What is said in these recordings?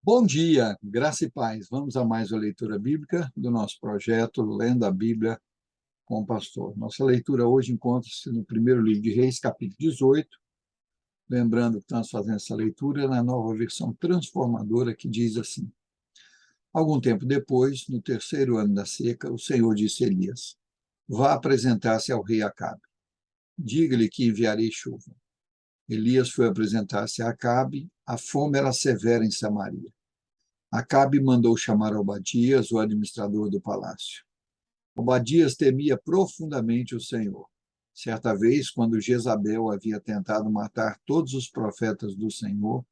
Bom dia, graça e paz. Vamos a mais uma leitura bíblica do nosso projeto Lendo a Bíblia com o Pastor. Nossa leitura hoje encontra-se no primeiro livro de Reis, capítulo 18. Lembrando que estamos fazendo essa leitura na nova versão transformadora que diz assim: Algum tempo depois, no terceiro ano da seca, o Senhor disse a Elias: Vá apresentar-se ao rei Acabe. Diga-lhe que enviarei chuva. Elias foi apresentar-se a Acabe. A fome era severa em Samaria. Acabe mandou chamar Obadias, o administrador do palácio. Obadias temia profundamente o Senhor. Certa vez, quando Jezabel havia tentado matar todos os profetas do Senhor,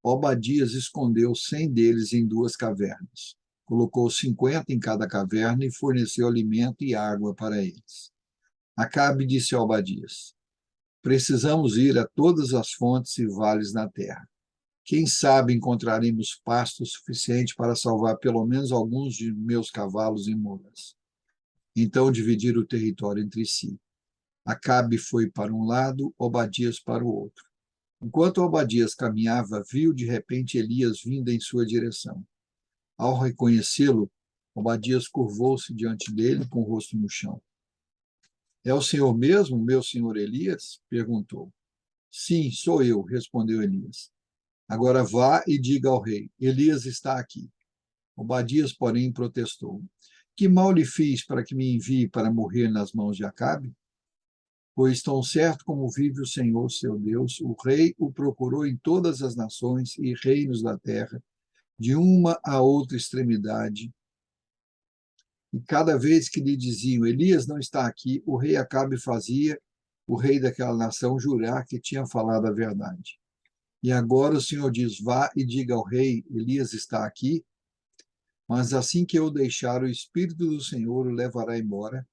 Obadias escondeu 100 deles em duas cavernas. Colocou 50 em cada caverna e forneceu alimento e água para eles. Acabe disse a Obadias: Precisamos ir a todas as fontes e vales na terra. Quem sabe encontraremos pasto suficiente para salvar pelo menos alguns de meus cavalos e mulas. Então dividiram o território entre si. Acabe foi para um lado, Obadias para o outro. Enquanto Obadias caminhava, viu de repente Elias vindo em sua direção. Ao reconhecê-lo, Obadias curvou-se diante dele com o rosto no chão. É o senhor mesmo, meu senhor Elias? Perguntou. Sim, sou eu, respondeu Elias. Agora vá e diga ao rei: Elias está aqui. Obadias, porém, protestou: Que mal lhe fiz para que me envie para morrer nas mãos de Acabe? Pois tão certo como vive o Senhor, seu Deus, o rei o procurou em todas as nações e reinos da terra, de uma a outra extremidade. E cada vez que lhe diziam: Elias não está aqui, o rei Acabe fazia o rei daquela nação jurar que tinha falado a verdade. E agora o Senhor diz: Vá e diga ao rei: Elias está aqui. Mas assim que eu deixar, o Espírito do Senhor o levará embora,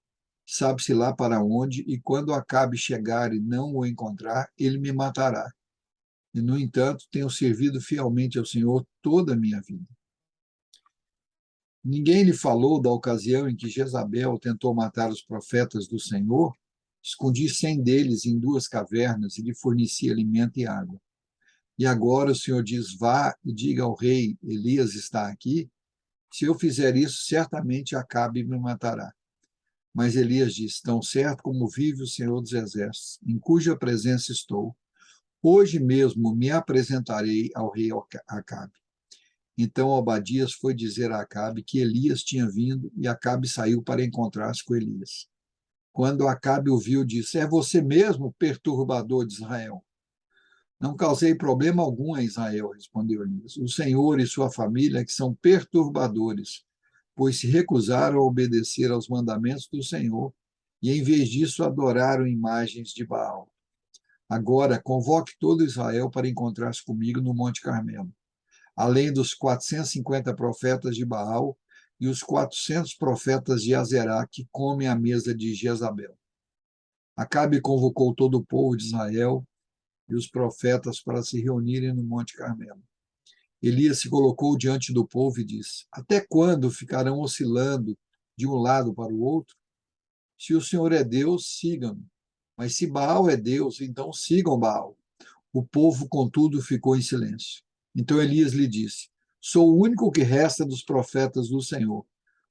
sabe-se lá para onde, e quando Acabe chegar e não o encontrar, ele me matará. E, no entanto, tenho servido fielmente ao Senhor toda a minha vida. Ninguém lhe falou da ocasião em que Jezabel tentou matar os profetas do Senhor? Escondi 100 deles em duas cavernas e lhe forneci alimento e água. E agora o Senhor diz: Vá e diga ao rei: Elias está aqui. Se eu fizer isso, certamente Acabe me matará. Mas Elias disse: Tão certo como vive o Senhor dos Exércitos, em cuja presença estou, hoje mesmo me apresentarei ao rei Acabe. Então Obadias foi dizer a Acabe que Elias tinha vindo e Acabe saiu para encontrar-se com Elias. Quando Acabe o viu, disse: É você mesmo, perturbador de Israel? Não causei problema algum a Israel, respondeu Elias. O Senhor e sua família que são perturbadores, pois se recusaram a obedecer aos mandamentos do Senhor e, em vez disso, adoraram imagens de Baal. Agora, convoque todo Israel para encontrar-se comigo no Monte Carmelo, além dos 450 profetas de Baal e os 400 profetas de Azerá que comem à mesa de Jezabel. Acabe convocou todo o povo de Israel e os profetas para se reunirem no Monte Carmelo. Elias se colocou diante do povo e disse: Até quando ficarão oscilando de um lado para o outro? Se o Senhor é Deus, sigam-no. Mas se Baal é Deus, então sigam Baal. O povo, contudo, ficou em silêncio. Então Elias lhe disse: Sou o único que resta dos profetas do Senhor,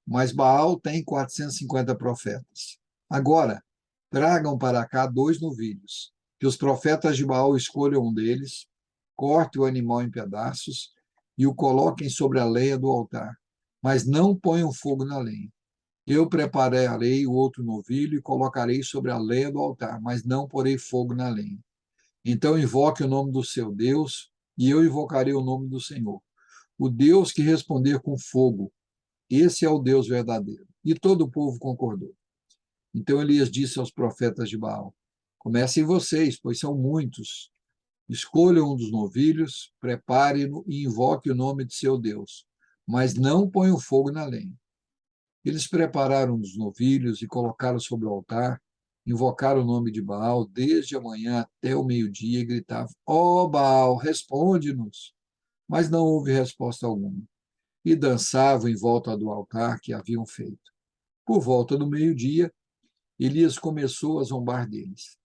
mas Baal tem 450 profetas. Agora, tragam para cá 2 novilhos, que os profetas de Baal escolham um deles, cortem o animal em pedaços e o coloquem sobre a lenha do altar, mas não ponham fogo na lenha. Eu prepararei o outro novilho e colocarei sobre a lenha do altar, mas não porei fogo na lenha. Então invoque o nome do seu Deus, e eu invocarei o nome do Senhor. O Deus que responder com fogo, esse é o Deus verdadeiro. E todo o povo concordou. Então Elias disse aos profetas de Baal: Comecem vocês, pois são muitos. Escolham um dos novilhos, prepare-no e invoque o nome de seu Deus, mas não ponham fogo na lenha. Eles prepararam os novilhos e colocaram sobre o altar, invocaram o nome de Baal desde a manhã até o meio-dia e gritavam: Ó Baal, responde-nos! Mas não houve resposta alguma. E dançavam em volta do altar que haviam feito. Por volta do meio-dia, Elias começou a zombar deles.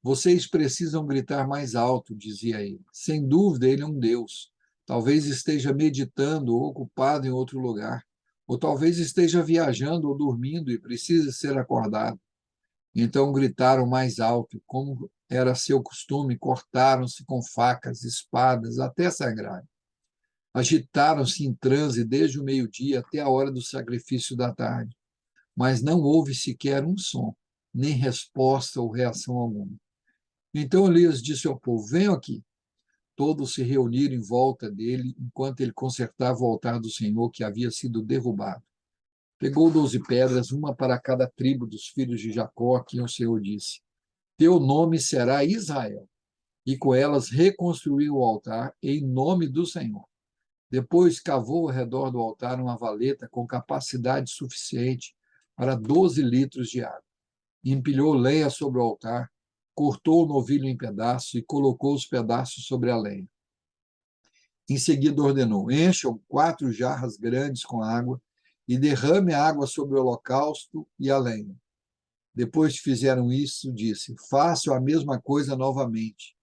Vocês precisam gritar mais alto, dizia ele. Sem dúvida, ele é um Deus. Talvez esteja meditando ou ocupado em outro lugar, ou talvez esteja viajando ou dormindo e precise ser acordado. Então gritaram mais alto, como era seu costume, cortaram-se com facas, espadas, até sangrar. Agitaram-se em transe desde o meio-dia até a hora do sacrifício da tarde, mas não houve sequer um som, nem resposta ou reação alguma. Então Elias disse ao povo: venham aqui. Todos se reuniram em volta dele enquanto ele consertava o altar do Senhor que havia sido derrubado. Pegou 12 pedras, uma para cada tribo dos filhos de Jacó, a quem o Senhor disse: teu nome será Israel. E com elas reconstruiu o altar em nome do Senhor. Depois cavou ao redor do altar uma valeta com capacidade suficiente para 12 litros de água. Empilhou lenha sobre o altar, cortou o novilho em pedaços e colocou os pedaços sobre a lenha. Em seguida ordenou: encham 4 jarras grandes com água e derrame a água sobre o holocausto e a lenha. Depois que fizeram isso, disse: façam a mesma coisa novamente.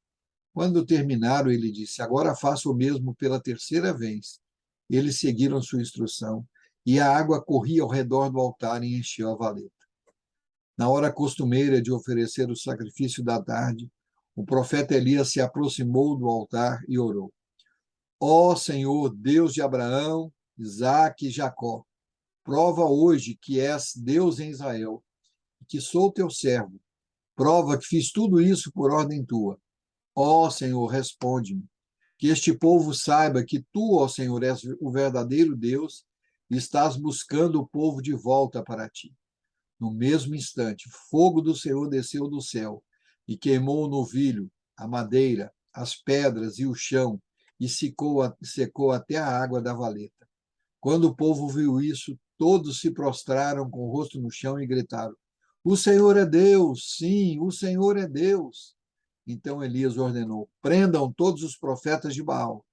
Quando terminaram, ele disse: agora façam o mesmo pela terceira vez. Eles seguiram sua instrução, e a água corria ao redor do altar e encheu a valeta. Na hora costumeira de oferecer o sacrifício da tarde, o profeta Elias se aproximou do altar e orou: ó Senhor, Deus de Abraão, Isaque e Jacó, prova hoje que és Deus em Israel, e que sou teu servo. Prova que fiz tudo isso por ordem tua. Ó Senhor, responde-me. Que este povo saiba que tu, ó Senhor, és o verdadeiro Deus e estás buscando o povo de volta para ti. No mesmo instante, fogo do Senhor desceu do céu e queimou o novilho, a madeira, as pedras e o chão, e secou até a água da valeta. Quando o povo viu isso, todos se prostraram com o rosto no chão e gritaram: o Senhor é Deus, sim, o Senhor é Deus. Então Elias ordenou: prendam todos os profetas de Baal,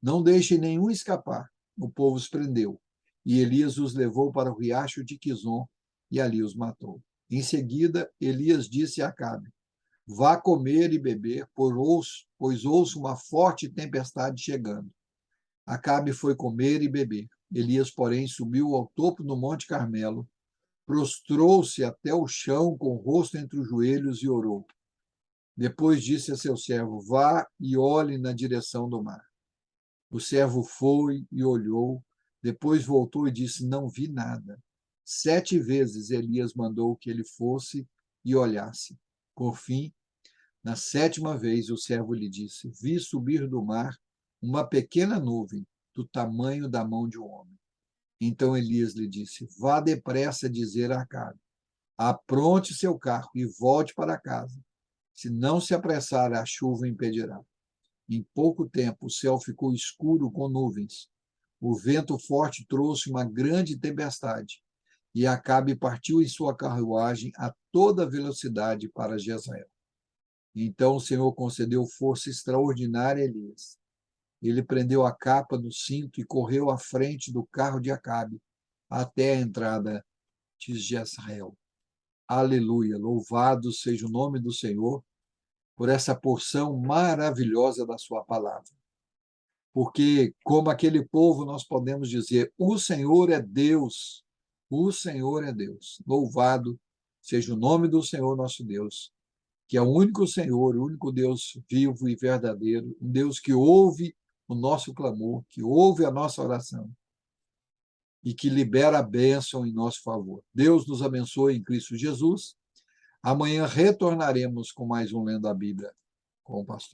não deixem nenhum escapar. O povo os prendeu, e Elias os levou para o riacho de Quizon e ali os matou. Em seguida, Elias disse a Acabe: vá comer e beber, pois ouço uma forte tempestade chegando. Acabe foi comer e beber. Elias, porém, subiu ao topo do Monte Carmelo, prostrou-se até o chão com o rosto entre os joelhos e orou. Depois disse a seu servo: vá e olhe na direção do mar. O servo foi e olhou, depois voltou e disse: não vi nada. 7 vezes Elias mandou que ele fosse e olhasse. Por fim, na 7ª vez, o servo lhe disse: vi subir do mar uma pequena nuvem, do tamanho da mão de um homem. Então Elias lhe disse: vá depressa dizer a Acabe: apronte seu carro e volte para casa. Se não se apressar, a chuva impedirá. Em pouco tempo, o céu ficou escuro com nuvens. O vento forte trouxe uma grande tempestade, e Acabe partiu em sua carruagem a toda velocidade para Jezreel. Então o Senhor concedeu força extraordinária a Elias. Ele prendeu a capa do cinto e correu à frente do carro de Acabe até a entrada de Jezreel. Aleluia! Louvado seja o nome do Senhor por essa porção maravilhosa da sua palavra. Porque, como aquele povo, nós podemos dizer: o Senhor é Deus, o Senhor é Deus. Louvado seja o nome do Senhor nosso Deus, que é o único Senhor, o único Deus vivo e verdadeiro, um Deus que ouve o nosso clamor, que ouve a nossa oração e que libera a bênção em nosso favor. Deus nos abençoe em Cristo Jesus. Amanhã retornaremos com mais um Lendo a Bíblia com o pastor.